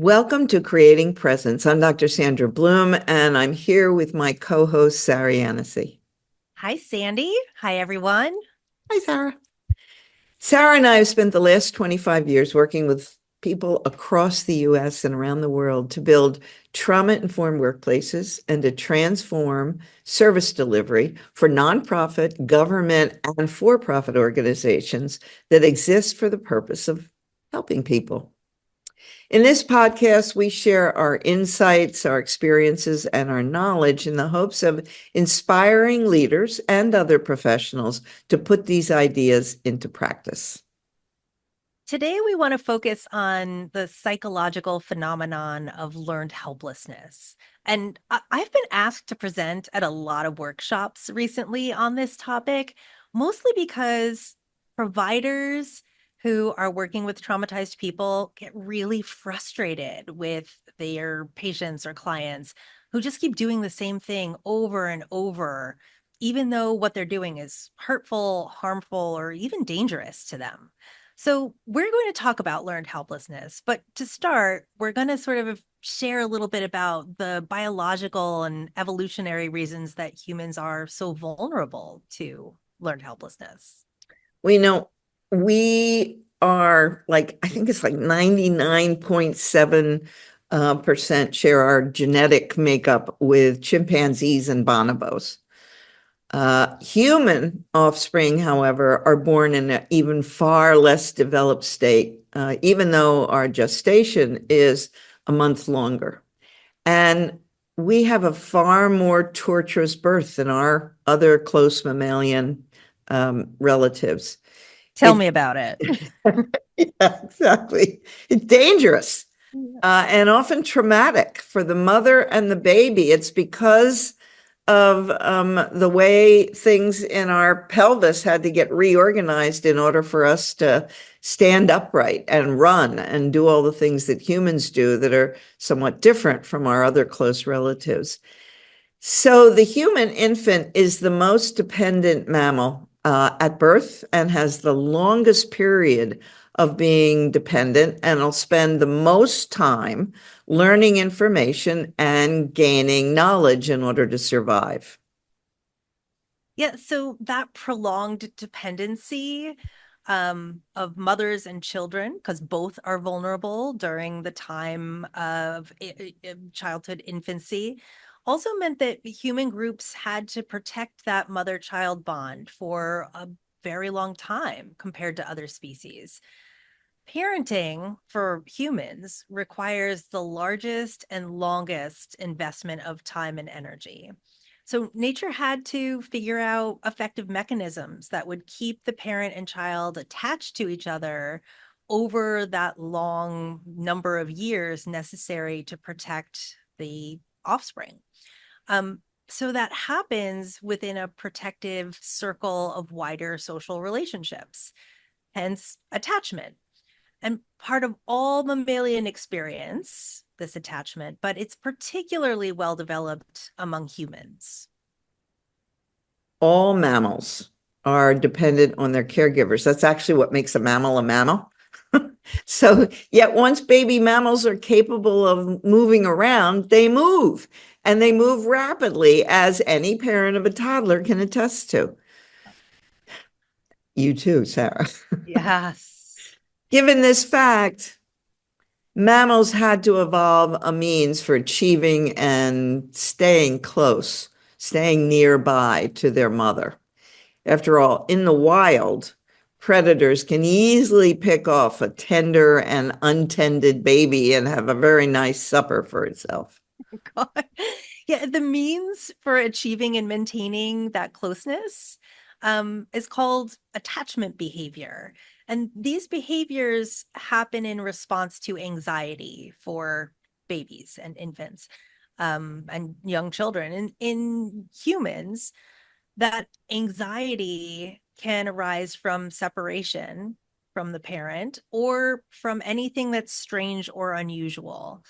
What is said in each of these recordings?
Welcome to Creating Presence. I'm Dr. Sandra Bloom, and I'm here with my co-host, Sarah Yanosy. Hi, Sandy. Hi, everyone. Hi, Sarah. Sarah and I have spent the last 25 years working with people across the U.S. and around the world to build trauma-informed workplaces and to transform service delivery for nonprofit, government, and for-profit organizations that exist for the purpose of helping people. In this podcast, we share our insights, our experiences, and our knowledge in the hopes of inspiring leaders and other professionals to put these ideas into practice. Today, we want to focus on the psychological phenomenon of learned helplessness. And I've been asked to present at a lot of workshops recently on this topic, mostly because providers who are working with traumatized people get really frustrated with their patients or clients who just keep doing the same thing over and over, even though what they're doing is hurtful, harmful, or even dangerous to them. So, we're going to talk about learned helplessness, but to start, we're going to sort of share a little bit about the biological and evolutionary reasons that humans are so vulnerable to learned helplessness. We know we are like, I think it's like 99.7% share our genetic makeup with chimpanzees and bonobos. Human offspring, however, are born in an even far less developed state, even though our gestation is a month longer. And we have a far more torturous birth than our other close mammalian relatives. Tell me about it. Yeah, exactly. It's dangerous and often traumatic for the mother and the baby. It's because of the way things in our pelvis had to get reorganized in order for us to stand upright and run and do all the things that humans do that are somewhat different from our other close relatives. So the human infant is the most dependent mammal at birth and has the longest period of being dependent, and will spend the most time learning information and gaining knowledge in order to survive. Yeah, so that prolonged dependency of mothers and children, because both are vulnerable during the time of childhood infancy, also meant that human groups had to protect that mother-child bond for a very long time compared to other species. Parenting for humans requires the largest and longest investment of time and energy. So, nature had to figure out effective mechanisms that would keep the parent and child attached to each other over that long number of years necessary to protect the offspring. Um, so, that happens within a protective circle of wider social relationships, hence attachment. And part of all mammalian experience, this attachment, but it's particularly well developed among humans. All mammals are dependent on their caregivers. That's actually what makes a mammal a mammal. So, yet once baby mammals are capable of moving around, they move, and they move rapidly, as any parent of a toddler can attest to. You too, Sarah. Yes. Given this fact, mammals had to evolve a means for achieving and staying close, staying nearby to their mother. After all, in the wild, predators can easily pick off a tender and untended baby and have a very nice supper for itself. God. Yeah, the means for achieving and maintaining that closeness is called attachment behavior. And these behaviors happen in response to anxiety for babies and infants and young children. And in humans, that anxiety can arise from separation from the parent or from anything that's strange or unusual.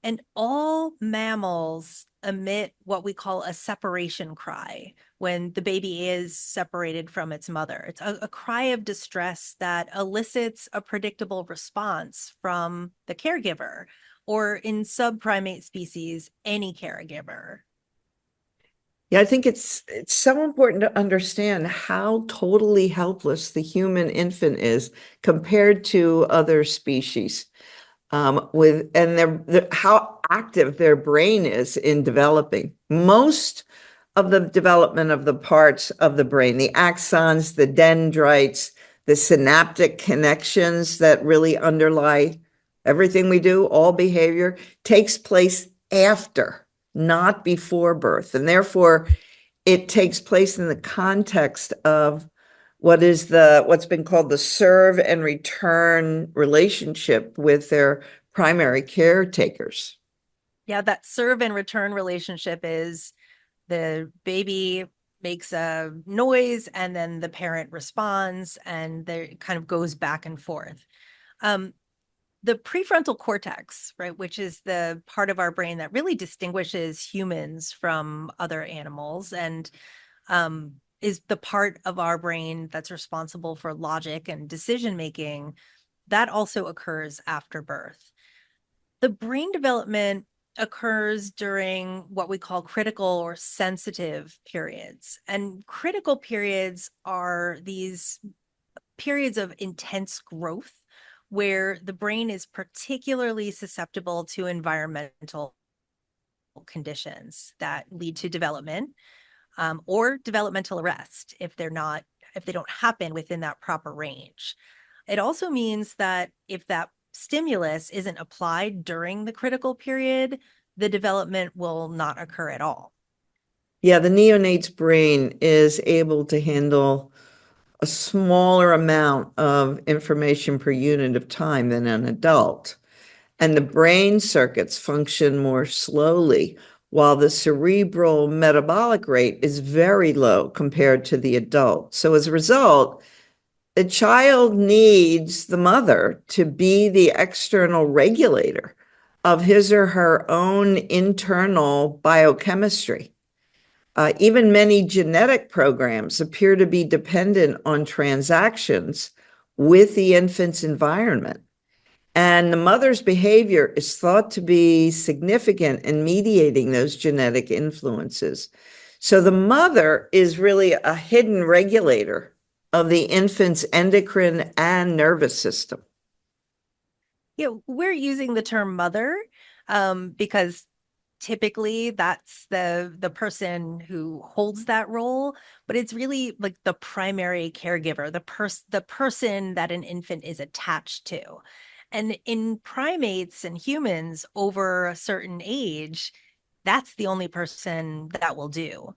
And all mammals emit what we call a separation cry when the baby is separated from its mother. It's a cry of distress that elicits a predictable response from the caregiver or in subprimate species, any caregiver. Yeah, I think it's so important to understand how totally helpless the human infant is compared to other species. With and how active their brain is in developing. Most of the development of the parts of the brain, the axons, the dendrites, the synaptic connections that really underlie everything we do, all behavior, takes place after, not before birth. And therefore, it takes place in the context of what's been called the serve and return relationship with their primary caretakers. Yeah, that serve and return relationship is the baby makes a noise and then the parent responds and there kind of goes back and forth. Um, the prefrontal cortex, right, which is the part of our brain that really distinguishes humans from other animals and is the part of our brain that's responsible for logic and decision making, that also occurs after birth. The brain development occurs during what we call critical or sensitive periods. And critical periods are these periods of intense growth where the brain is particularly susceptible to environmental conditions that lead to development or developmental arrest if they don't happen within that proper range. It also means that if that stimulus isn't applied during the critical period, the development will not occur at all. Yeah, the neonate's brain is able to handle a smaller amount of information per unit of time than an adult. And the brain circuits function more slowly, while the cerebral metabolic rate is very low compared to the adult. So as a result, the child needs the mother to be the external regulator of his or her own internal biochemistry. Even many genetic programs appear to be dependent on transactions with the infant's environment. And the mother's behavior is thought to be significant in mediating those genetic influences. So the mother is really a hidden regulator of the infant's endocrine and nervous system. Yeah, we're using the term mother because typically that's the person who holds that role, but it's really like the primary caregiver, the person that an infant is attached to. And in primates and humans over a certain age, that's the only person that will do.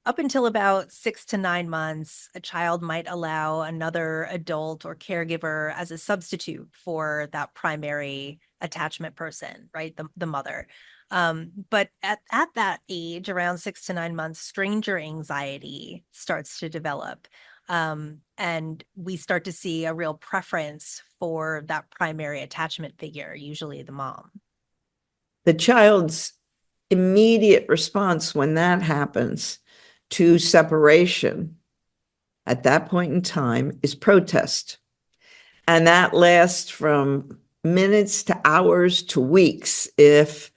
Up until about 6 to 9 months, a child might allow another adult or caregiver as a substitute for that primary attachment person, right? The mother. But at that age, around 6 to 9 months, stranger anxiety starts to develop. And we start to see a real preference for that primary attachment figure, usually the mom. The child's immediate response when that happens to separation at that point in time is protest. And that lasts from minutes to hours to weeks if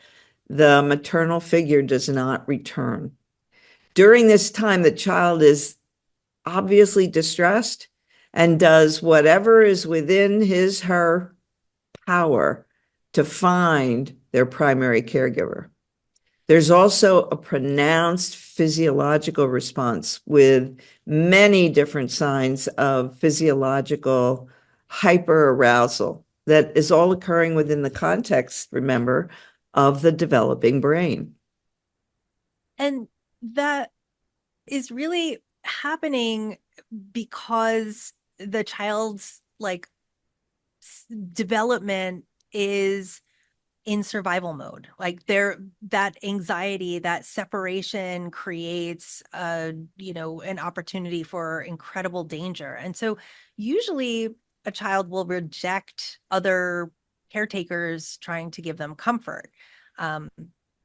the maternal figure does not return. During this time, the child is obviously distressed and does whatever is within her power to find their primary caregiver. There's also a pronounced physiological response with many different signs of physiological hyperarousal that is all occurring within the context, remember, of the developing brain. And that is really happening because the child's like development is in survival mode. Like that anxiety, that separation creates an opportunity for incredible danger. And so usually a child will reject other caretakers trying to give them comfort. Um,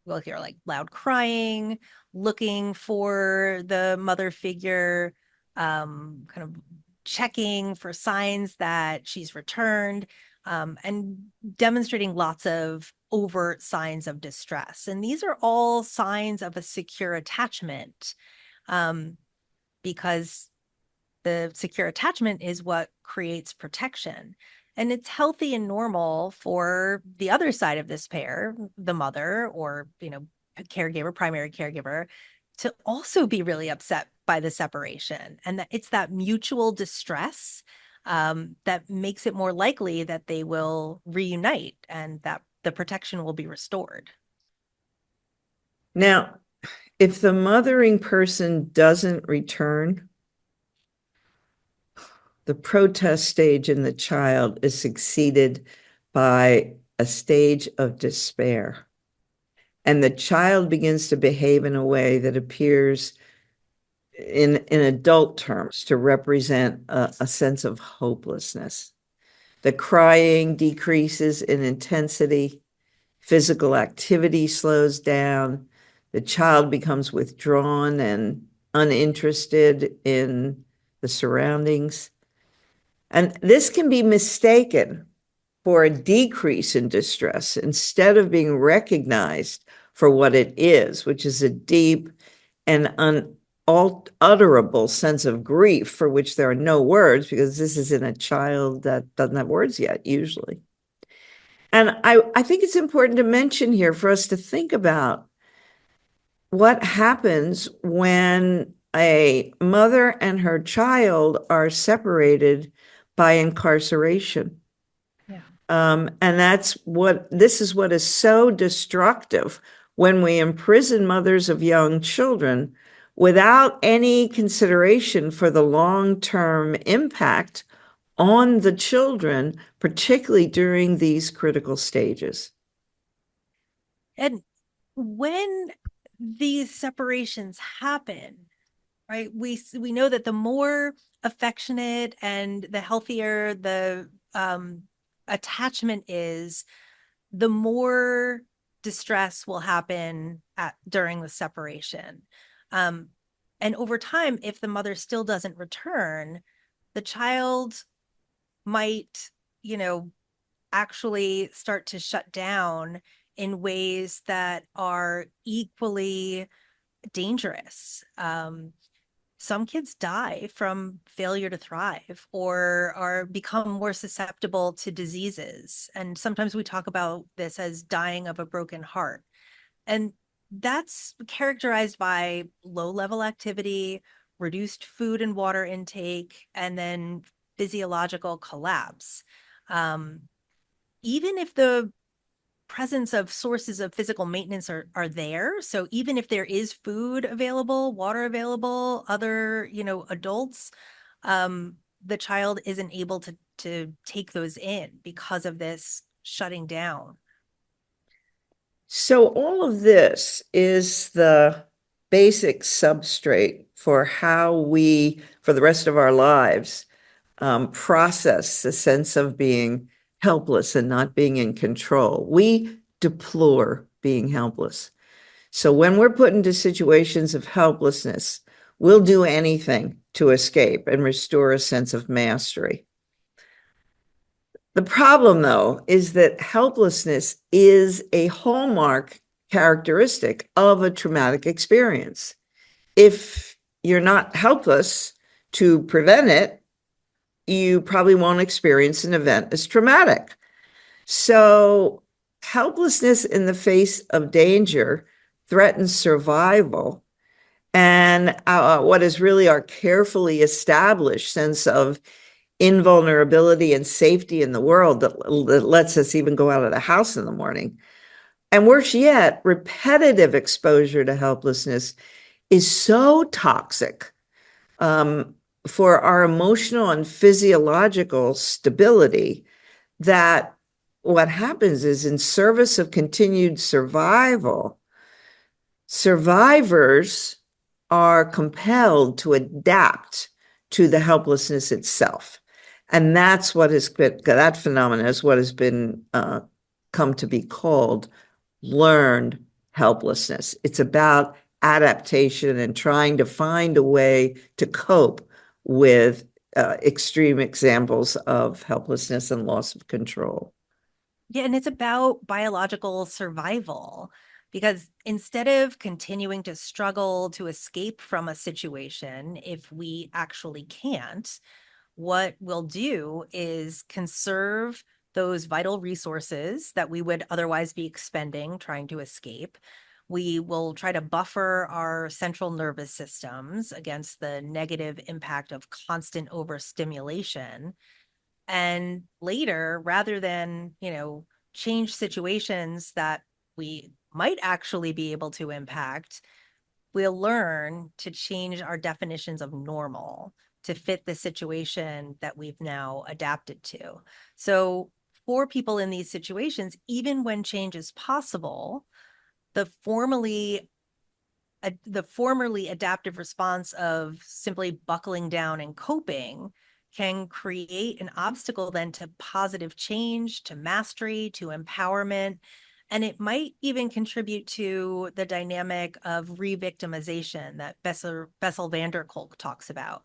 we'll hear like loud crying, looking for the mother figure, kind of checking for signs that she's returned. and demonstrating lots of overt signs of distress. And these are all signs of a secure attachment, because the secure attachment is what creates protection. And it's healthy and normal for the other side of this pair, the mother or, caregiver, primary caregiver, to also be really upset by the separation. And that it's that mutual distress that makes it more likely that they will reunite and that the protection will be restored. Now, if the mothering person doesn't return, the protest stage in the child is succeeded by a stage of despair. And the child begins to behave in a way that appears in adult terms to represent a sense of hopelessness. The crying decreases in intensity, physical activity slows down, the child becomes withdrawn and uninterested in the surroundings. And this can be mistaken for a decrease in distress instead of being recognized for what it is, which is a deep and unutterable sense of grief for which there are no words, because this is in a child that doesn't have words yet, usually. And I think it's important to mention here for us to think about what happens when a mother and her child are separated by incarceration. Yeah. And this is what is so destructive when we imprison mothers of young children without any consideration for the long-term impact on the children, particularly during these critical stages. And when these separations happen, right, we know that the more affectionate and the healthier the attachment is, the more distress will happen during the separation. And over time, if the mother still doesn't return, the child might, actually start to shut down in ways that are equally dangerous. Some kids die from failure to thrive or are become more susceptible to diseases. And sometimes we talk about this as dying of a broken heart. And that's characterized by low level activity, reduced food and water intake, and then physiological collapse. Even if the presence of sources of physical maintenance are there. So even if there is food available, water available, other, adults, the child isn't able to take those in because of this shutting down. So all of this is the basic substrate for how we, for the rest of our lives, process the sense of being helpless and not being in control. We deplore being helpless. So when we're put into situations of helplessness, we'll do anything to escape and restore a sense of mastery. The problem, though, is that helplessness is a hallmark characteristic of a traumatic experience. If you're not helpless to prevent it, you probably won't experience an event as traumatic. So helplessness in the face of danger threatens survival. And what is really our carefully established sense of invulnerability and safety in the world that lets us even go out of the house in the morning. And worse yet, repetitive exposure to helplessness is so toxic for our emotional and physiological stability that what happens is, in service of continued survival, survivors are compelled to adapt to the helplessness itself. And that's what has been, that phenomenon is what has been come to be called learned helplessness. It's about adaptation and trying to find a way to cope with extreme examples of helplessness and loss of control. Yeah, and it's about biological survival because instead of continuing to struggle to escape from a situation, if we actually can't, what we'll do is conserve those vital resources that we would otherwise be expending trying to escape. We will try to buffer our central nervous systems against the negative impact of constant overstimulation. And later, rather than, change situations that we might actually be able to impact, we'll learn to change our definitions of normal to fit the situation that we've now adapted to. So for people in these situations, even when change is possible, the formally the formerly adaptive response of simply buckling down and coping can create an obstacle then to positive change, to mastery, to empowerment. And it might even contribute to the dynamic of re-victimization that Bessel van der Kolk talks about.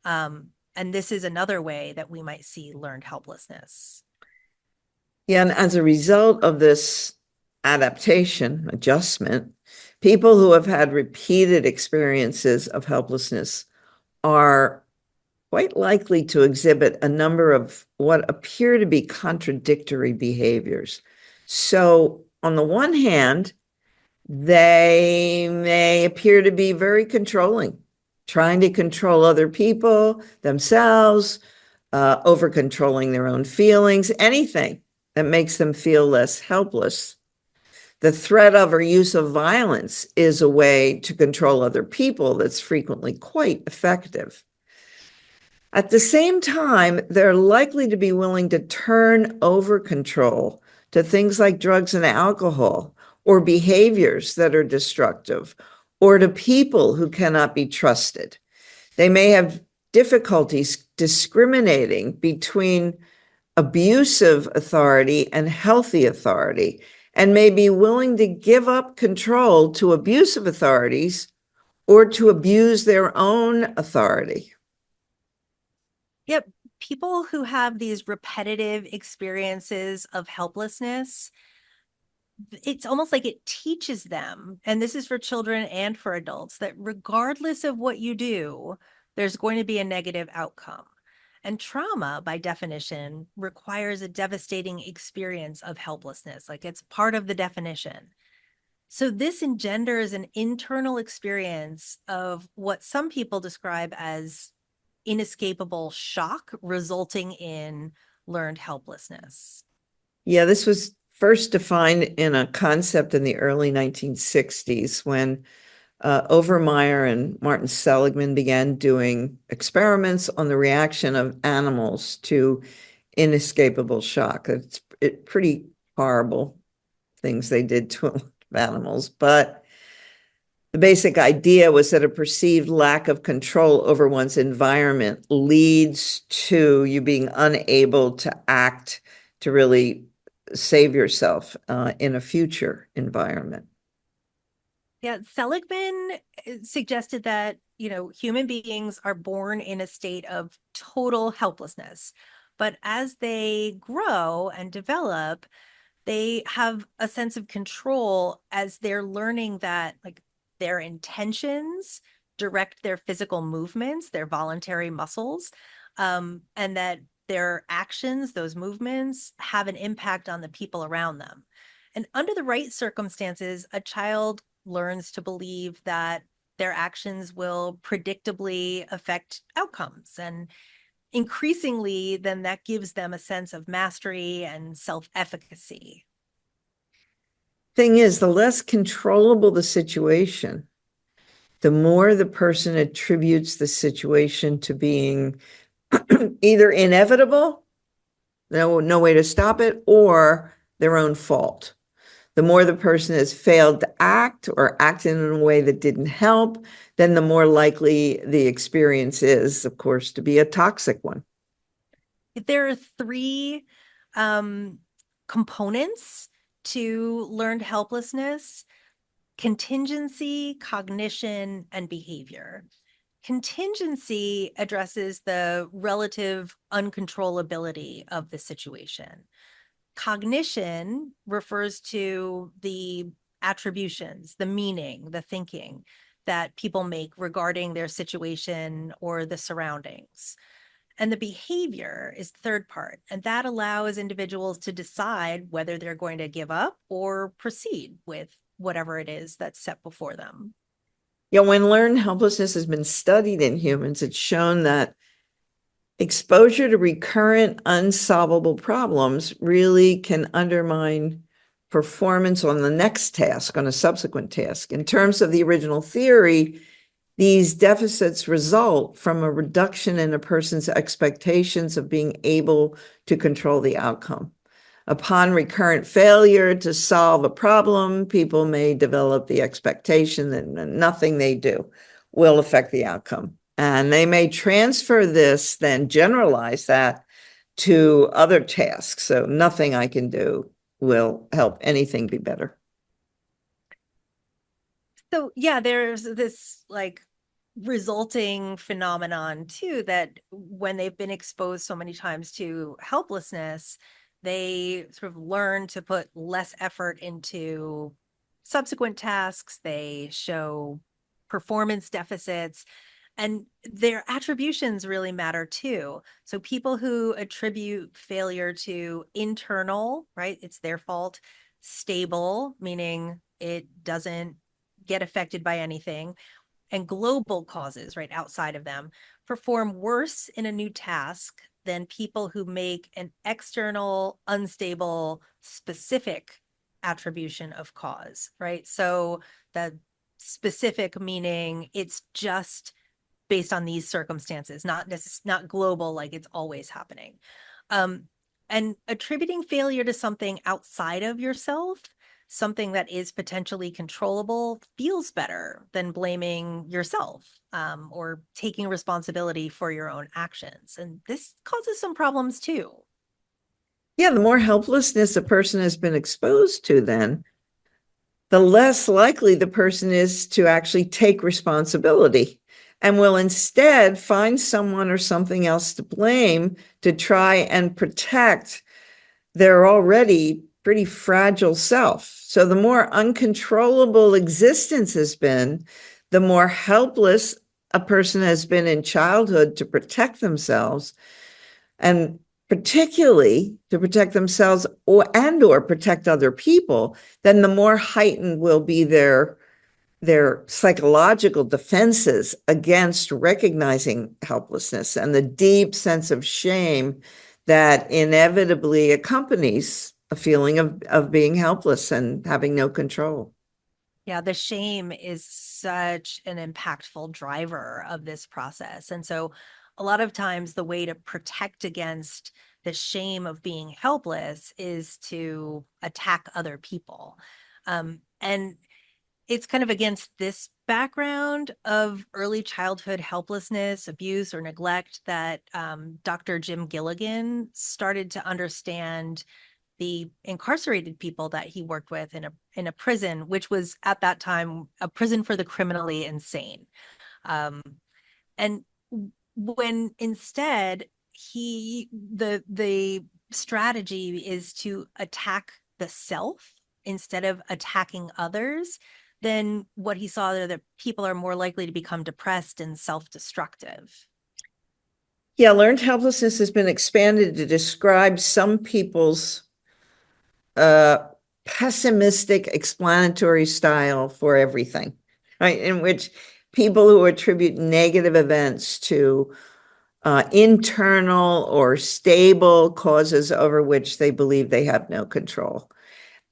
And this is another way that we might see learned helplessness. Yeah, and as a result of this adaptation, adjustment, people who have had repeated experiences of helplessness are quite likely to exhibit a number of what appear to be contradictory behaviors. So, on the one hand, they may appear to be very controlling, trying to control other people, themselves, over controlling their own feelings, anything that makes them feel less helpless. The threat of or use of violence is a way to control other people that's frequently quite effective. At the same time, they're likely to be willing to turn over control to things like drugs and alcohol, or behaviors that are destructive, or to people who cannot be trusted. They may have difficulties discriminating between abusive authority and healthy authority, and may be willing to give up control to abusive authorities or to abuse their own authority. Yep. People who have these repetitive experiences of helplessness, it's almost like it teaches them, and this is for children and for adults, that regardless of what you do, there's going to be a negative outcome. And trauma, by definition, requires a devastating experience of helplessness. Like it's part of the definition. So this engenders an internal experience of what some people describe as inescapable shock, resulting in learned helplessness. Yeah, this was first defined in a concept in the early 1960s when Overmyer and Martin Seligman began doing experiments on the reaction of animals to inescapable shock. It's pretty horrible things they did to animals, but the basic idea was that a perceived lack of control over one's environment leads to you being unable to act to really save yourself in a future environment. Yeah, Seligman suggested that, human beings are born in a state of total helplessness. But as they grow and develop, they have a sense of control as they're learning that, like, their intentions direct their physical movements, their voluntary muscles, and that their actions, those movements, have an impact on the people around them. And under the right circumstances, a child learns to believe that their actions will predictably affect outcomes. And increasingly, then that gives them a sense of mastery and self-efficacy. Thing is, the less controllable the situation, the more the person attributes the situation to being either inevitable, no way to stop it, or their own fault. The more the person has failed to act or acted in a way that didn't help, then the more likely the experience is, of course, to be a toxic one. There are three components to learned helplessness: contingency, cognition, and behavior. Contingency addresses the relative uncontrollability of the situation. Cognition refers to the attributions, the meaning, the thinking that people make regarding their situation or the surroundings. And the behavior is the third part, and that allows individuals to decide whether they're going to give up or proceed with whatever it is that's set before them. Yeah, when learned helplessness has been studied in humans, it's shown that exposure to recurrent unsolvable problems really can undermine performance on the next task, on a subsequent task. In terms of the original theory, these deficits result from a reduction in a person's expectations of being able to control the outcome. Upon recurrent failure to solve a problem, people may develop the expectation that nothing they do will affect the outcome. And they may transfer this, then generalize that to other tasks. So nothing I can do will help anything be better. So yeah, there's this like resulting phenomenon too, that when they've been exposed so many times to helplessness, they sort of learn to put less effort into subsequent tasks. They show performance deficits, and their attributions really matter too. So people who attribute failure to internal, right? It's their fault. Stable, meaning it doesn't get affected by anything, and global causes, right, outside of them, perform worse in a new task than people who make an external, unstable, specific attribution of cause, right? So the specific meaning it's just based on these circumstances, not global, like it's always happening. Um, and attributing failure to something outside of yourself, something that is potentially controllable, feels better than blaming yourself, or taking responsibility for your own actions. And this causes some problems too. Yeah, the more helplessness a person has been exposed to, then the less likely the person is to actually take responsibility and will instead find someone or something else to blame to try and protect their already pretty fragile self. So the more uncontrollable existence has been, the more helpless a person has been in childhood to protect themselves, and particularly to protect themselves or protect other people, then the more heightened will be their psychological defenses against recognizing helplessness and the deep sense of shame that inevitably accompanies a feeling of being helpless and having no control. Yeah, the shame is such an impactful driver of this process. And so a lot of times the way to protect against the shame of being helpless is to attack other people. And it's kind of against this background of early childhood helplessness, abuse, or neglect that Dr. Jim Gilligan started to understand the incarcerated people that he worked with in a prison, which was at that time a prison for the criminally insane. Um, and when instead the strategy is to attack the self instead of attacking others, then what he saw there that people are more likely to become depressed and self-destructive. Yeah, learned helplessness has been expanded to describe some people's pessimistic explanatory style for everything, right? In which people who attribute negative events to internal or stable causes over which they believe they have no control.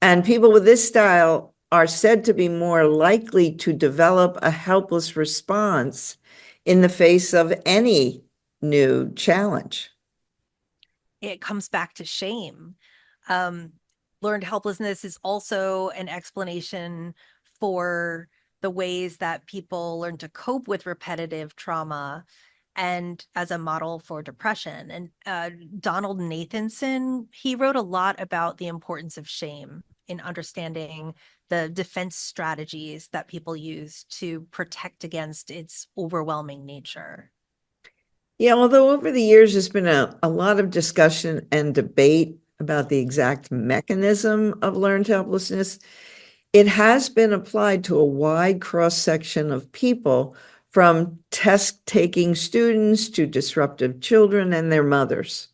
And people with this style are said to be more likely to develop a helpless response in the face of any new challenge. It comes back to shame. Um, Learned helplessness is also an explanation for the ways that people learn to cope with repetitive trauma and as a model for depression. And Donald Nathanson, he wrote a lot about the importance of shame in understanding the defense strategies that people use to protect against its overwhelming nature. Yeah, although over the years there's been a lot of discussion and debate about the exact mechanism of learned helplessness, it has been applied to a wide cross-section of people, from test-taking students to disruptive children and their mothers.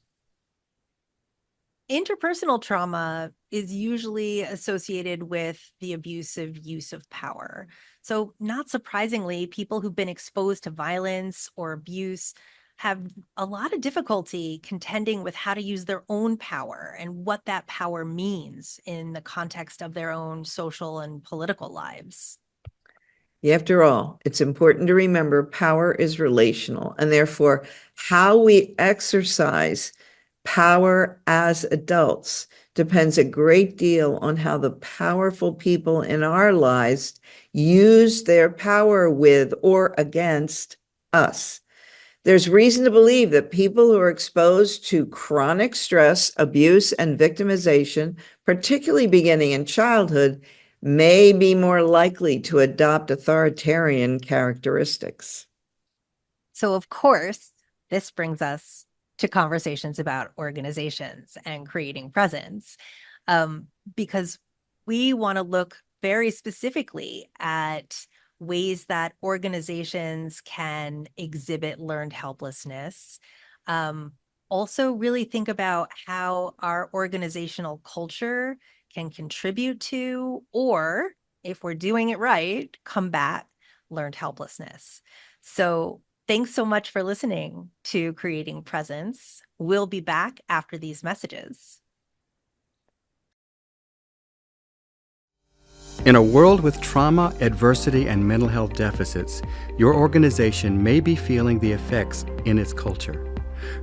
Interpersonal trauma is usually associated with the abusive use of power. So, not surprisingly, people who've been exposed to violence or abuse have a lot of difficulty contending with how to use their own power and what that power means in the context of their own social and political lives. After all, it's important to remember power is relational, and therefore, how we exercise power as adults depends a great deal on how the powerful people in our lives use their power with or against us. There's reason to believe that people who are exposed to chronic stress, abuse, and victimization, particularly beginning in childhood, may be more likely to adopt authoritarian characteristics. So, of course, this brings us to conversations about organizations and creating presence, because we want to look very specifically at ways that organizations can exhibit learned helplessness. Um, Also, really think about how our organizational culture can contribute to, or if we're doing it right, combat learned helplessness. So, thanks so much for listening to Creating Presence. We'll be back after these messages. In a world with trauma, adversity, and mental health deficits, your organization may be feeling the effects in its culture.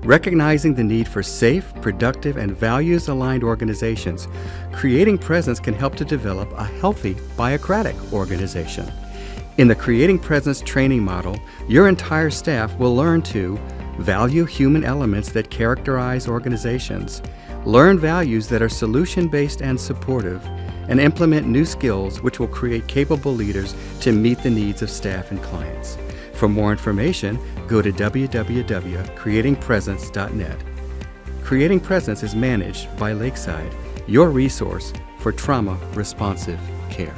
Recognizing the need for safe, productive, and values-aligned organizations, Creating Presence can help to develop a healthy, bureaucratic organization. In the Creating Presence training model, your entire staff will learn to value human elements that characterize organizations, learn values that are solution-based and supportive, and implement new skills which will create capable leaders to meet the needs of staff and clients. For more information, go to www.creatingpresence.net. Creating Presence is managed by Lakeside, your resource for trauma-responsive care.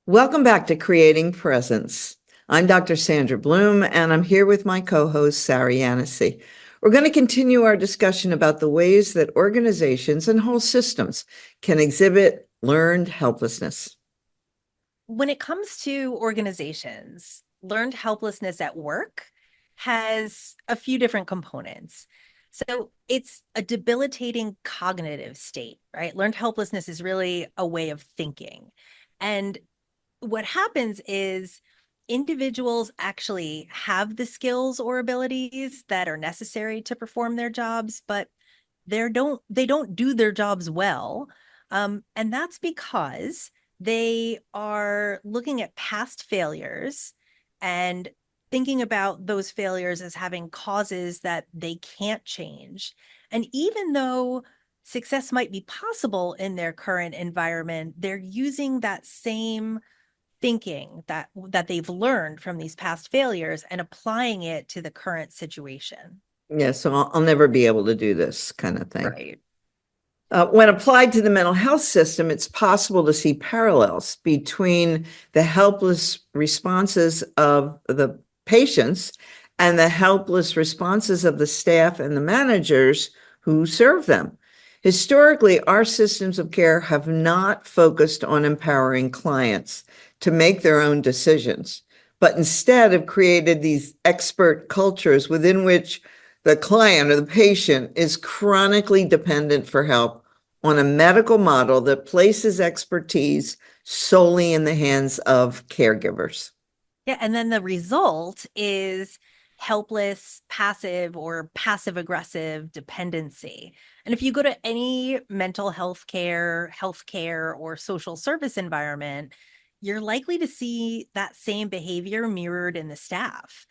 Welcome back to Creating Presence. I'm Dr. Sandra Bloom, and I'm here with my co-host, Sarah Yanosy. We're going to continue our discussion about the ways that organizations and whole systems can exhibit learned helplessness. When it comes to organizations, learned helplessness at work has a few different components. So it's a debilitating cognitive state, right? Learned helplessness is really a way of thinking. And what happens is individuals actually have the skills or abilities that are necessary to perform their jobs, but they don't do their jobs well. And that's because they are looking at past failures and thinking about those failures as having causes that they can't change. And even though success might be possible in their current environment, they're using that same thinking that they've learned from these past failures and applying it to the current situation. Yeah, so I'll never be able to do this kind of thing. Right. When applied to the mental health system, it's possible to see parallels between the helpless responses of the patients and the helpless responses of the staff and the managers who serve them. Historically, our systems of care have not focused on empowering clients to make their own decisions, but instead have created these expert cultures within which the client or the patient is chronically dependent for help on a medical model that places expertise solely in the hands of caregivers. Yeah, and then the result is helpless, passive, or passive aggressive dependency. And if you go to any mental health care, healthcare, or social service environment, you're likely to see that same behavior mirrored in the staff.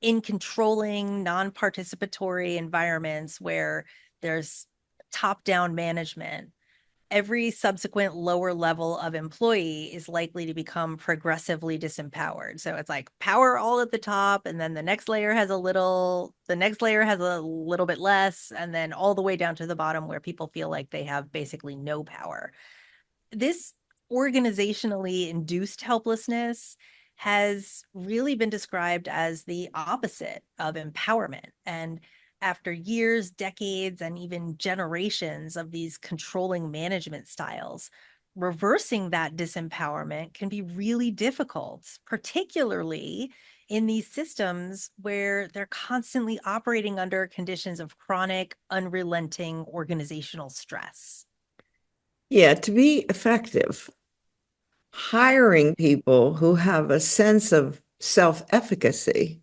In controlling, non-participatory environments where there's top-down management, every subsequent lower level of employee is likely to become progressively disempowered. So it's like power all at the top, and then the next layer has a little bit less, and then all the way down to the bottom where people feel like they have basically no power. This organizationally induced helplessness has really been described as the opposite of empowerment. And after years, decades, and even generations of these controlling management styles, reversing that disempowerment can be really difficult, particularly in these systems where they're constantly operating under conditions of chronic, unrelenting organizational stress. Yeah, to be effective, hiring people who have a sense of self-efficacy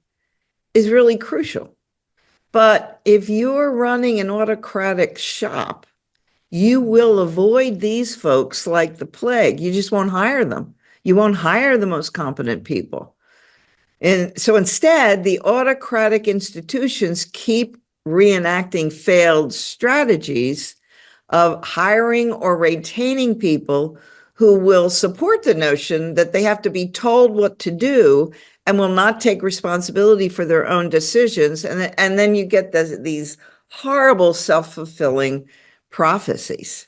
is really crucial. But if you're running an autocratic shop, you will avoid these folks like the plague. You just won't hire them. You won't hire the most competent people. And so instead, the autocratic institutions keep reenacting failed strategies of hiring or retaining people who will support the notion that they have to be told what to do and will not take responsibility for their own decisions. And then you get these horrible self-fulfilling prophecies.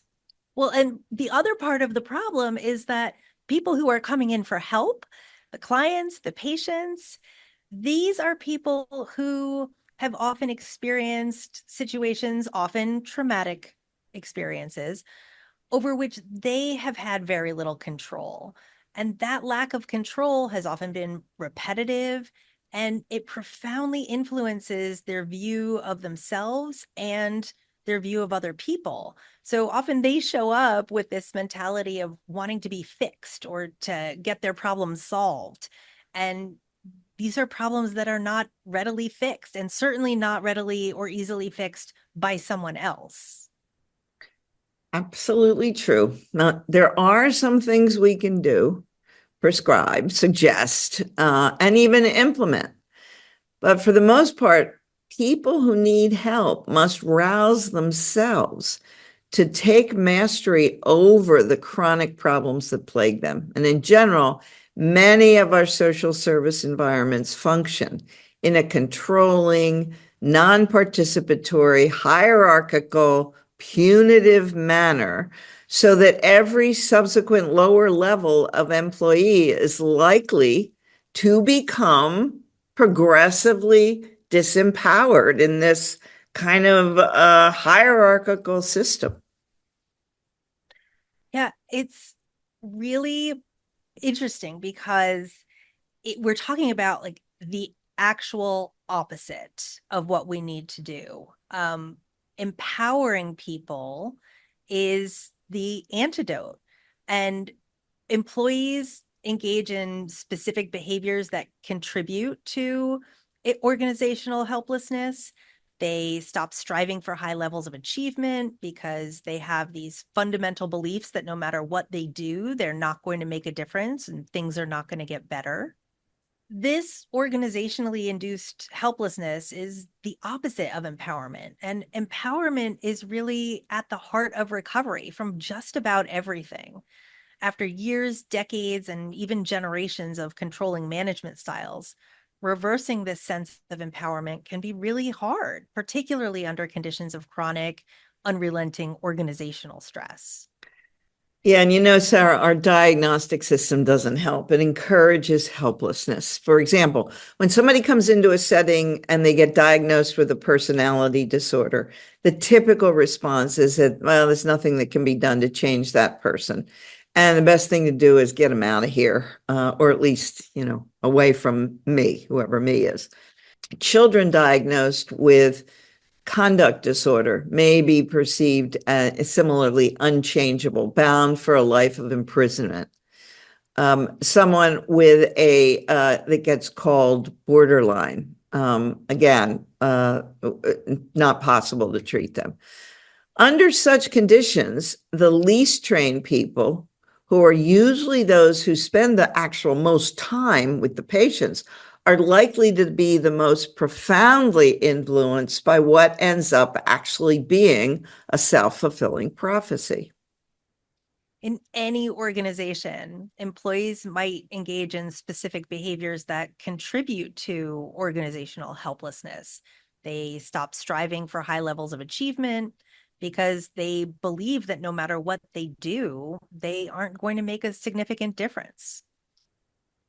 Well, and the other part of the problem is that people who are coming in for help, the clients, the patients, these are people who have often experienced situations, often traumatic experiences, over which they have had very little control. And that lack of control has often been repetitive, and it profoundly influences their view of themselves and their view of other people. So often they show up with this mentality of wanting to be fixed or to get their problems solved. And these are problems that are not readily fixed, and certainly not readily or easily fixed by someone else. Absolutely true. Now, there are some things we can do, prescribe, suggest, and even implement. But for the most part, people who need help must rouse themselves to take mastery over the chronic problems that plague them. And in general, many of our social service environments function in a controlling, non-participatory, hierarchical, punitive manner, so that every subsequent lower level of employee is likely to become progressively disempowered in this kind of hierarchical system. Yeah, it's really interesting because we're talking about like the actual opposite of what we need to do. Empowering people is the antidote, and employees engage in specific behaviors that contribute to organizational helplessness. They stop striving for high levels of achievement because they have these fundamental beliefs that no matter what they do, they're not going to make a difference and things are not going to get better. This organizationally induced helplessness is the opposite of empowerment. And empowerment is really at the heart of recovery from just about everything. After years, decades, and even generations of controlling management styles, reversing this sense of empowerment can be really hard, particularly under conditions of chronic, unrelenting organizational stress. Yeah, and Sarah, our diagnostic system doesn't help. It encourages helplessness. For example, when somebody comes into a setting and they get diagnosed with a personality disorder, the typical response is that, well, there's nothing that can be done to change that person. And the best thing to do is get them out of here, or at least, away from me, whoever me is. Children diagnosed with conduct disorder may be perceived as similarly unchangeable, bound for a life of imprisonment. Someone with that gets called borderline, again, not possible to treat them. Under such conditions, the least trained people, who are usually those who spend the actual most time with the patients, are likely to be the most profoundly influenced by what ends up actually being a self-fulfilling prophecy. In any organization, employees might engage in specific behaviors that contribute to organizational helplessness. They stop striving for high levels of achievement because they believe that no matter what they do, they aren't going to make a significant difference.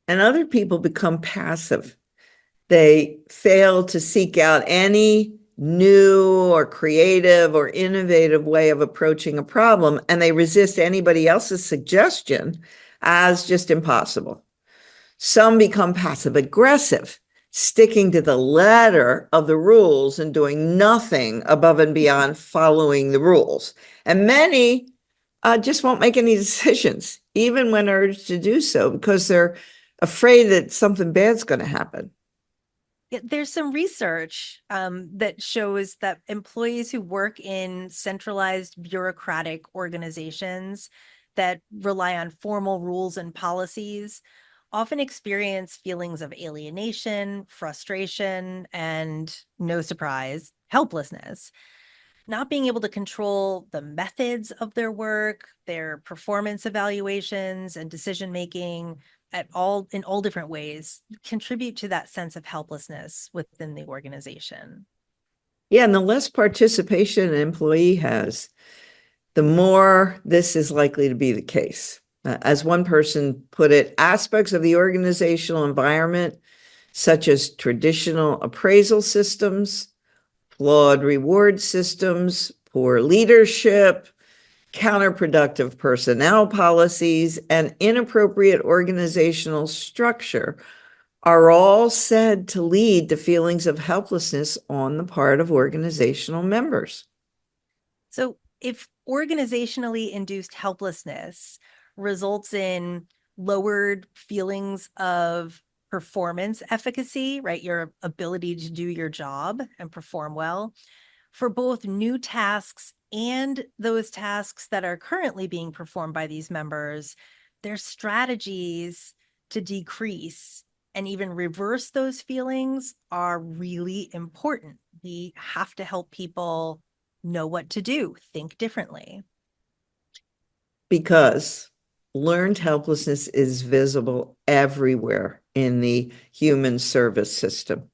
And other people become passive. They fail to seek out any new or creative or innovative way of approaching a problem, and they resist anybody else's suggestion as just impossible. Some become passive aggressive, sticking to the letter of the rules and doing nothing above and beyond following the rules. And many just won't make any decisions, even when urged to do so, because they're afraid that something bad's going to happen. There's some research that shows that employees who work in centralized bureaucratic organizations that rely on formal rules and policies often experience feelings of alienation, frustration, and, no surprise, helplessness. Not being able to control the methods of their work, their performance evaluations, and decision making in all different ways contribute to that sense of helplessness within the organization. Yeah, and the less participation an employee has, the more this is likely to be the case. As one person put it, aspects of the organizational environment, such as traditional appraisal systems, flawed reward systems, poor leadership, counterproductive personnel policies, and inappropriate organizational structure are all said to lead to feelings of helplessness on the part of organizational members. So if organizationally induced helplessness results in lowered feelings of performance efficacy, right, your ability to do your job and perform well, for both new tasks and those tasks that are currently being performed by these members, their strategies to decrease and even reverse those feelings are really important. We have to help people know what to do, think differently. Because learned helplessness is visible everywhere in the human service system.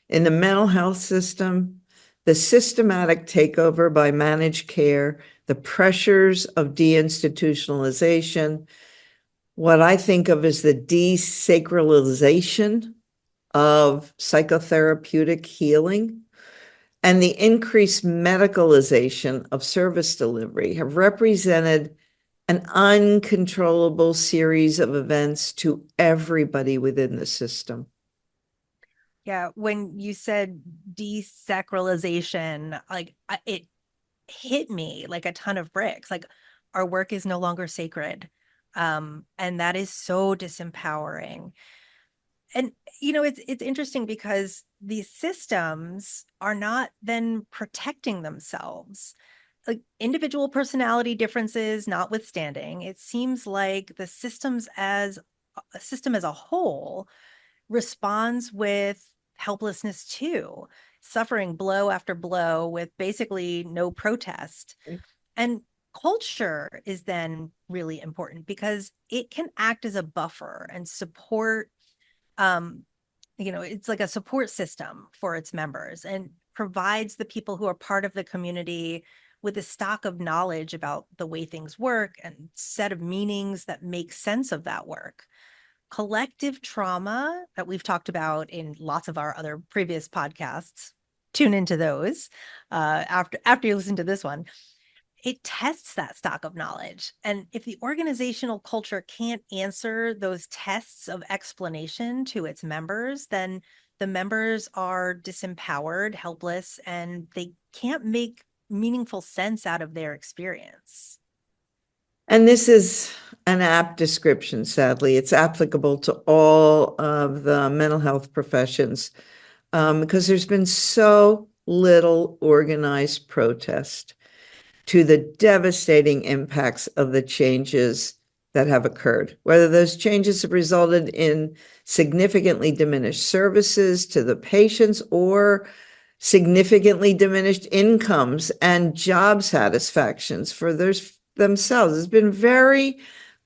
In the mental health system, the systematic takeover by managed care, the pressures of deinstitutionalization, what I think of as the desacralization of psychotherapeutic healing, and the increased medicalization of service delivery have represented an uncontrollable series of events to everybody within the system. Yeah, when you said desacralization, like it hit me like a ton of bricks. Like our work is no longer sacred. And that is so disempowering. And it's interesting because these systems are not then protecting themselves. Like individual personality differences notwithstanding, it seems like the system as a whole responds with helplessness too, suffering blow after blow with basically no protest. And culture is then really important because it can act as a buffer and support. It's like a support system for its members and provides the people who are part of the community with a stock of knowledge about the way things work and set of meanings that make sense of that work. Collective trauma that we've talked about in lots of our other previous podcasts, tune into those after you listen to this one. It tests that stock of knowledge. And if the organizational culture can't answer those tests of explanation to its members, then the members are disempowered, helpless, and they can't make meaningful sense out of their experience. And this is an apt description, sadly. It's applicable to all of the mental health professions because there's been so little organized protest to the devastating impacts of the changes that have occurred, whether those changes have resulted in significantly diminished services to the patients or significantly diminished incomes and job satisfactions for those themselves. It's been very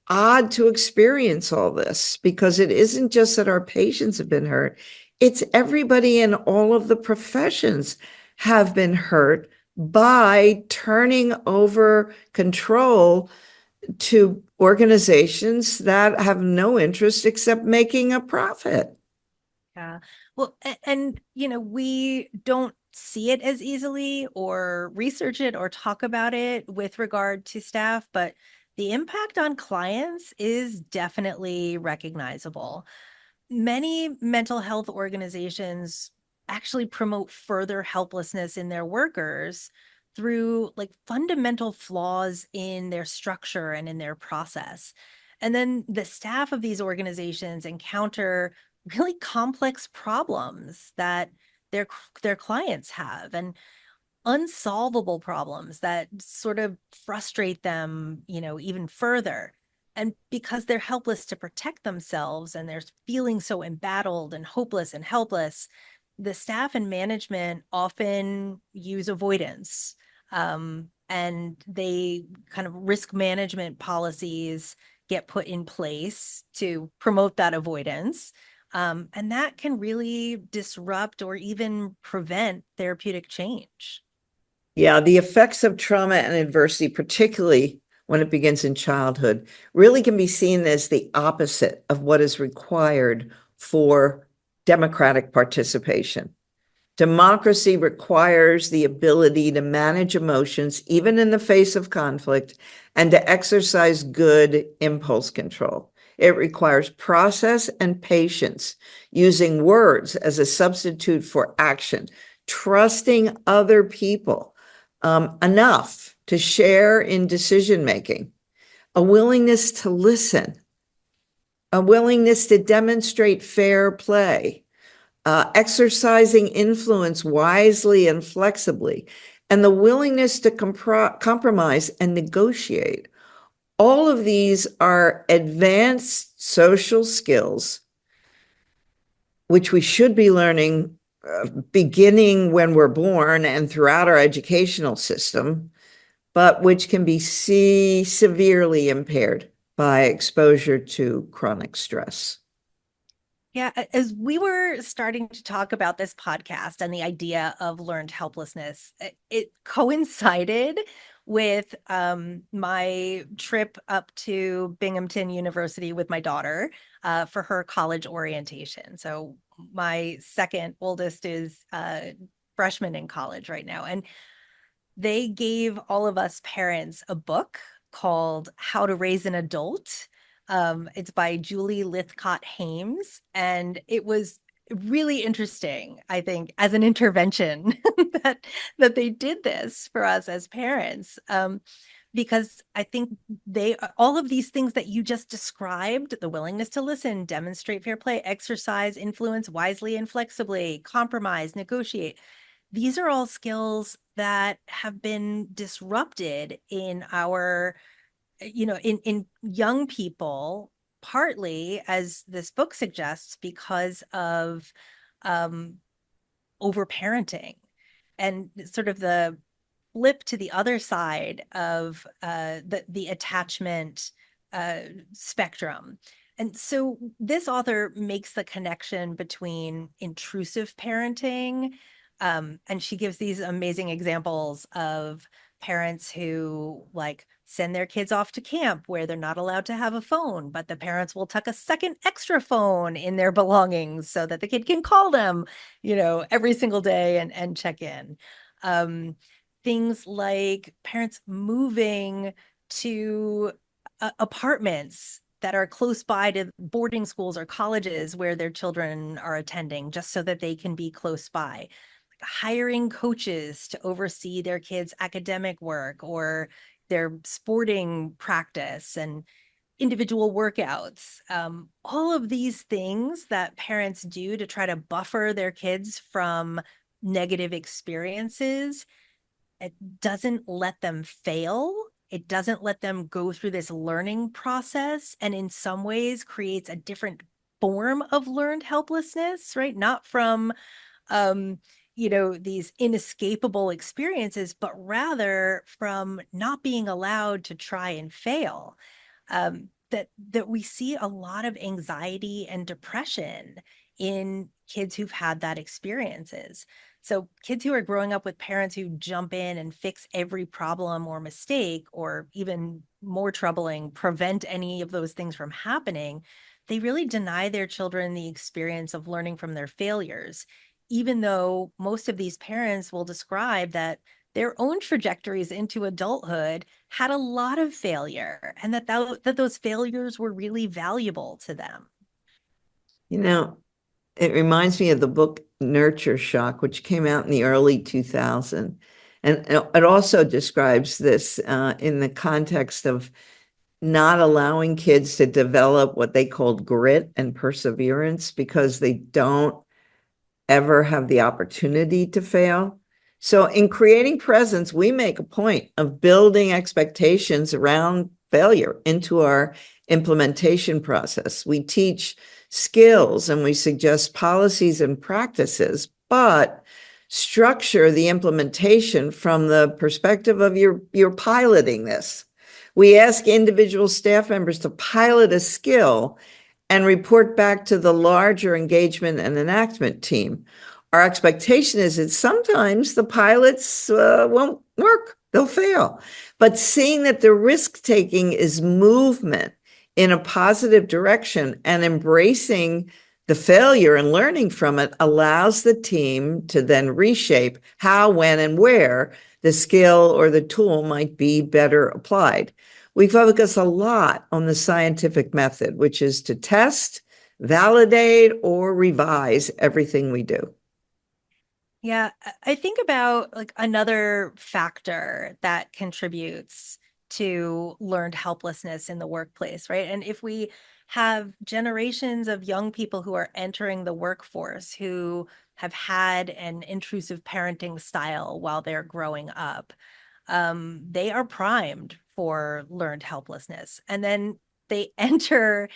odd to experience all this because it isn't just that our patients have been hurt, it's everybody in all of the professions have been hurt by turning over control to organizations that have no interest except making a profit. Yeah. Well, and we don't see it as easily or research it or talk about it with regard to staff, but the impact on clients is definitely recognizable. Many mental health organizations actually promote further helplessness in their workers through like fundamental flaws in their structure and in their process. And then the staff of these organizations encounter really complex problems that their clients have and unsolvable problems that sort of frustrate them, even further. And because they're helpless to protect themselves and they're feeling so embattled and hopeless and helpless, the staff and management often use avoidance. And they kind of risk management policies get put in place to promote that avoidance. And that can really disrupt or even prevent therapeutic change. Yeah, the effects of trauma and adversity, particularly when it begins in childhood, really can be seen as the opposite of what is required for democratic participation. Democracy requires the ability to manage emotions, even in the face of conflict, and to exercise good impulse control. It requires process and patience, using words as a substitute for action, trusting other people enough to share in decision making, a willingness to listen, a willingness to demonstrate fair play, exercising influence wisely and flexibly, and the willingness to compromise and negotiate. All of these are advanced social skills, which we should be learning beginning when we're born and throughout our educational system, but which can be severely impaired by exposure to chronic stress. Yeah, as we were starting to talk about this podcast and the idea of learned helplessness, it coincided with my trip up to Binghamton University with my daughter for her college orientation. So my second oldest is a freshman in college right now. And they gave all of us parents a book called How to Raise an Adult. It's by Julie Lythcott-Hames, and it was really interesting, I think, as an intervention that they did this for us as parents. Because I think all of these things that you just described, the willingness to listen, demonstrate fair play, exercise influence wisely and flexibly, compromise, negotiate, these are all skills that have been disrupted in our, in young people, partly, as this book suggests, because of overparenting and sort of the flip to the other side of the attachment spectrum. And so this author makes the connection between intrusive parenting, and she gives these amazing examples of parents who like send their kids off to camp where they're not allowed to have a phone, but the parents will tuck a second extra phone in their belongings so that the kid can call them, every single day and check in. Things like parents moving to apartments that are close by to boarding schools or colleges where their children are attending, just so that they can be close by. Hiring coaches to oversee their kids' academic work or their sporting practice and individual workouts. All of these things that parents do to try to buffer their kids from negative experiences, it doesn't let them fail. It doesn't let them go through this learning process, and in some ways creates a different form of learned helplessness, right? Not from, these inescapable experiences, but rather from not being allowed to try and fail. That we see a lot of anxiety and depression in kids who've had that experiences. So kids who are growing up with parents who jump in and fix every problem or mistake, or even more troubling, prevent any of those things from happening, they really deny their children the experience of learning from their failures, even though most of these parents will describe that their own trajectories into adulthood had a lot of failure, and that those failures were really valuable to them. It reminds me of the book Nurture Shock, which came out in the early 2000s. And it also describes this in the context of not allowing kids to develop what they called grit and perseverance because they don't ever have the opportunity to fail. So in creating presence, we make a point of building expectations around failure into our implementation process. We teach skills and we suggest policies and practices, but structure the implementation from the perspective of you're piloting this. We ask individual staff members to pilot a skill and report back to the larger engagement and enactment team. Our expectation is that sometimes the pilots won't work, they'll fail. But seeing that the risk-taking is movement in a positive direction and embracing the failure and learning from it allows the team to then reshape how, when, and where the skill or the tool might be better applied. We focus a lot on the scientific method, which is to test, validate, or revise everything we do. Yeah, I think about like another factor that contributes to learned helplessness in the workplace, right? And if we have generations of young people who are entering the workforce who have had an intrusive parenting style while they're growing up, they are primed for learned helplessness. And then they enter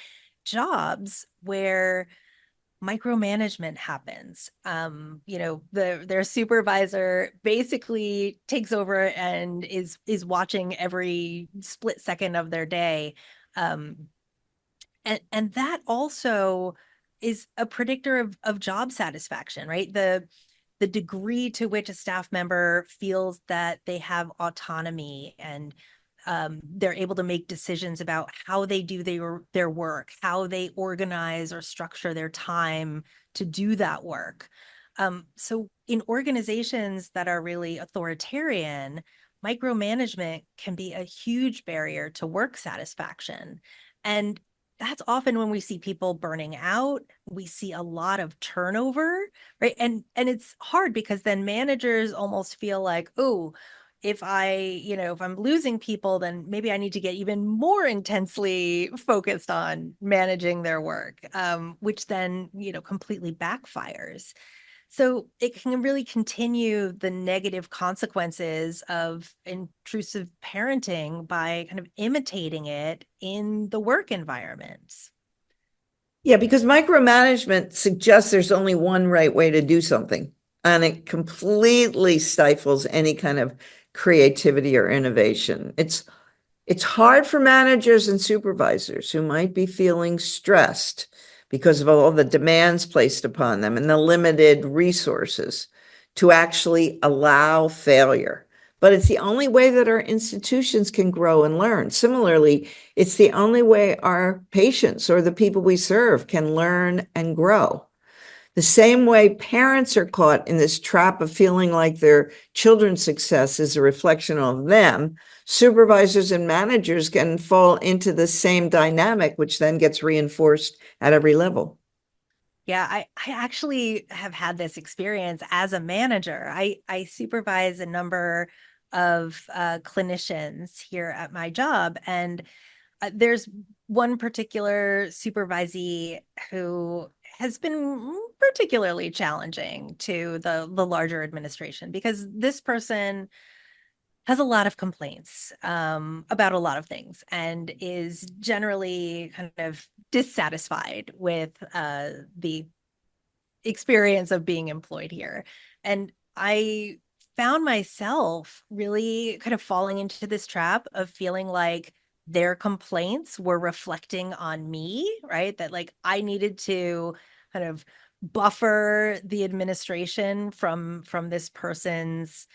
jobs where micromanagement happens. Their supervisor basically takes over and is watching every split second of their day. And that also is a predictor of job satisfaction, right? The degree to which a staff member feels that they have autonomy and they're able to make decisions about how they do their work, how they organize or structure their time to do that work. So in organizations that are really authoritarian, micromanagement can be a huge barrier to work satisfaction. And that's often when we see people burning out. We see a lot of turnover, right? And it's hard because then managers almost feel like, oh, if I'm losing people, then maybe I need to get even more intensely focused on managing their work, which then, completely backfires. So it can really continue the negative consequences of intrusive parenting by kind of imitating it in the work environments. Yeah, because micromanagement suggests there's only one right way to do something, and it completely stifles any kind of creativity or innovation. It's hard for managers and supervisors who might be feeling stressed because of all the demands placed upon them and the limited resources to actually allow failure. But it's the only way that our institutions can grow and learn. Similarly, it's the only way our patients or the people we serve can learn and grow. The same way parents are caught in this trap of feeling like their children's success is a reflection of them, supervisors and managers can fall into the same dynamic, which then gets reinforced at every level. Yeah, I actually have had this experience as a manager. I supervise a number of clinicians here at my job, and there's one particular supervisee who has been particularly challenging to the larger administration because this person has a lot of complaints about a lot of things and is generally kind of dissatisfied with the experience of being employed here. And I found myself really kind of falling into this trap of feeling like their complaints were reflecting on me, right? That like I needed to kind of buffer the administration from this person's,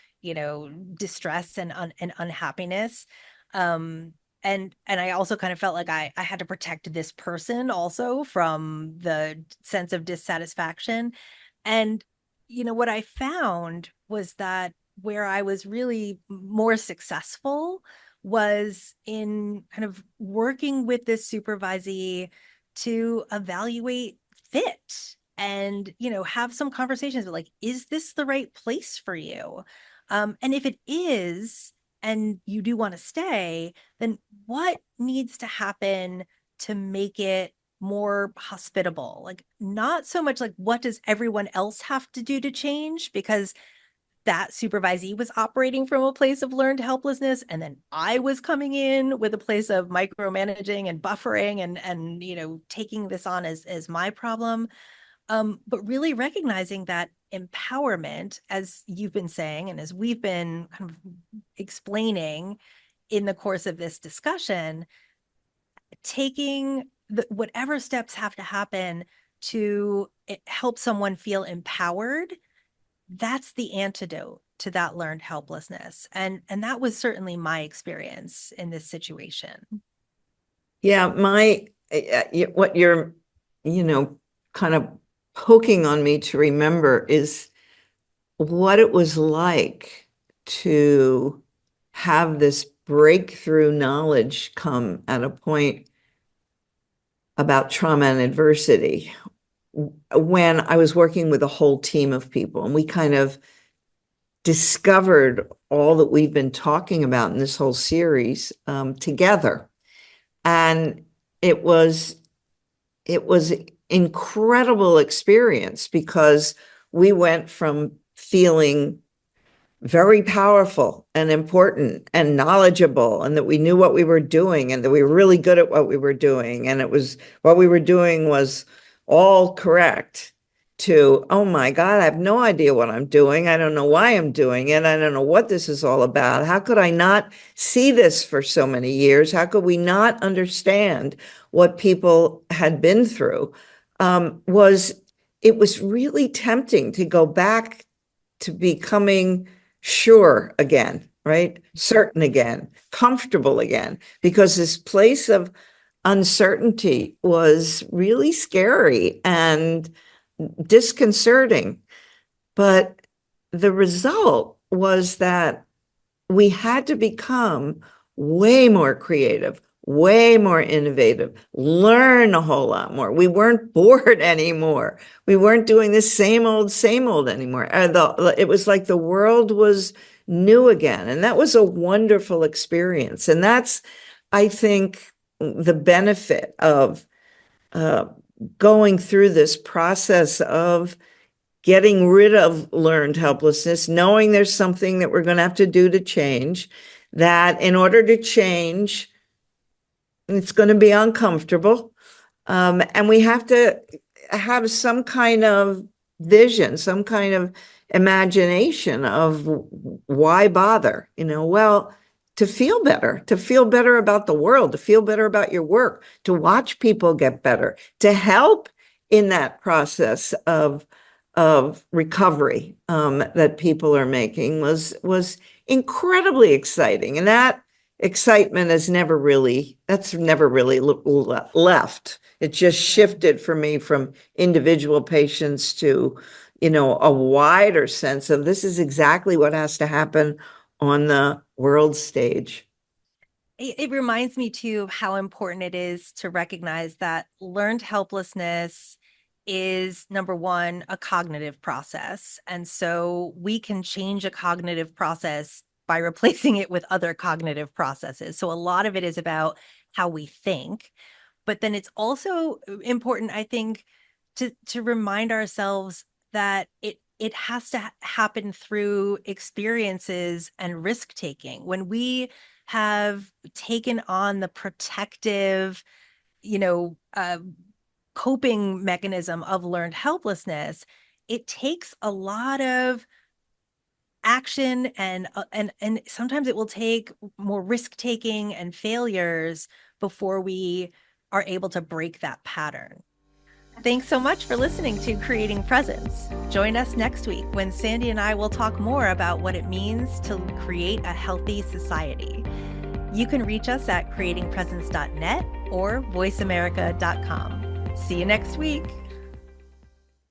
distress and unhappiness. And I also kind of felt like I had to protect this person also from the sense of dissatisfaction. And what I found was that where I was really more successful was in kind of working with this supervisee to evaluate fit and, have some conversations with like, is this the right place for you? And if it is, and you do want to stay, then what needs to happen to make it more hospitable? Like, not so much like what does everyone else have to do to change, because that supervisee was operating from a place of learned helplessness, and then I was coming in with a place of micromanaging and buffering and taking this on as my problem. But really recognizing that empowerment, as you've been saying and as we've been kind of explaining in the course of this discussion, taking whatever steps have to happen to help someone feel empowered, that's the antidote to that learned helplessness. And that was certainly my experience in this situation. Yeah, what you're, kind of poking on me to remember is what it was like to have this breakthrough knowledge come at a point about trauma and adversity when I was working with a whole team of people, and we kind of discovered all that we've been talking about in this whole series together. And it was incredible experience because we went from feeling very powerful and important and knowledgeable, and that we knew what we were doing, and that we were really good at what we were doing, and it was what we were doing was all correct, to, oh my God, I have no idea what I'm doing. I don't know why I'm doing it. I don't know what this is all about. How could I not see this for so many years? How could we not understand what people had been through? It was really tempting to go back to becoming sure again, right? Certain again, comfortable again, because this place of uncertainty was really scary and disconcerting. But the result was that we had to become way more creative, way more innovative, learn a whole lot more. We weren't bored anymore. We weren't doing the same old anymore. It was like the world was new again. And that was a wonderful experience. And that's, I think, the benefit of going through this process of getting rid of learned helplessness, knowing there's something that we're going to have to do to change, that in order to change, it's going to be uncomfortable. And we have to have some kind of vision, some kind of imagination of why bother, well, to feel better about the world, to feel better about your work, to watch people get better, to help in that process of recovery that people are making was incredibly exciting. And that excitement has never really left. It just shifted for me from individual patients to, a wider sense of this is exactly what has to happen on the world stage. It reminds me too of how important it is to recognize that learned helplessness is, number one, a cognitive process. And so we can change a cognitive process by replacing it with other cognitive processes. So a lot of it is about how we think. But then it's also important, I think, to remind ourselves that it has to happen through experiences and risk taking. When we have taken on the protective, coping mechanism of learned helplessness, it takes a lot of action and sometimes it will take more risk taking and failures before we are able to break that pattern. Thanks so much for listening to Creating Presence. Join us next week when Sandy and I will talk more about what it means to create a healthy society. You can reach us at creatingpresence.net or voiceamerica.com. See you next week.